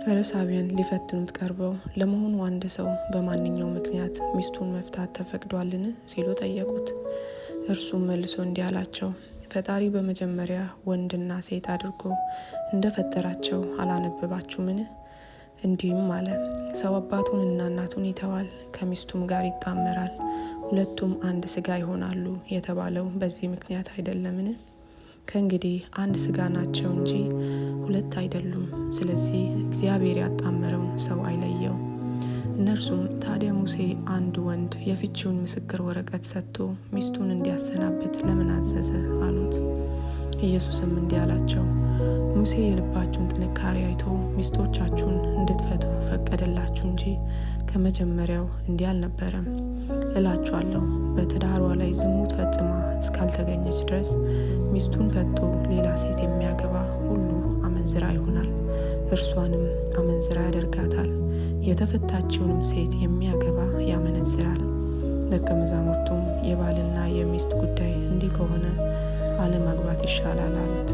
ፈሪሳውያን ሊፈትኑት ቀርበው ለመሆኑ አንድ ሰው በማንኛው ምክንያት ሚስቱን መፍታት ተፈቅዷልን ሲሉ ጠየቁት። እርሱም መልሶ እንዲህ አላቸው፣ ፈጣሪ በመጀመሪያ ወንድና ሴት አድርጎ እንደፈጠራቸው አላነበባችሁምን? እንዲህም አለ፣ ሰው አባቱንና እናቱን ይተዋል፣ ከሚስቱም ጋር ይጣመራል፣ ሁለቱም አንድ ስጋ ይሆናሉ የተባለው በዚህ ምክንያት አይደለምን? ከእንግዲህ አንድ ስጋ ናቸው እንጂ ሁለት አይደሉም። ስለዚህ እግዚአብሔር ያጣመረውን ሰው አይለየው። እነርሱም ታዲያ ሙሴ አንድ ወንድ የፍቺውን ምስክር ወረቀት ሰጥቶ ሚስቱን እንዲያሰናብት ለምን አዘዘ አሉት። ኢየሱስም እንዲህ አላቸው፣ ሙሴ የልባችሁን ጥንካሬ አይቶ ሚስቶቻችሁን እንድትፈቱ ፈቀደላችሁ እንጂ ከመጀመሪያው እንዲህ አልነበረም። እላችኋለሁ በትዳሯ ላይ ዝሙት ፈጽማ እስካልተገኘች ድረስ ሚስቱን ፈቶ ሌላ ሴት የሚያገባ ሁሉ አመንዝራ ይሆናል፣ እርሷንም አመንዝራ ያደርጋታል። የተፈታችውንም ሴት የሚያገባ ያመነዝራል። ደቀ መዛሙርቱም የባልና የሚስት ጉዳይ እንዲህ ከሆነ አለማግባት ይሻላል አሉት።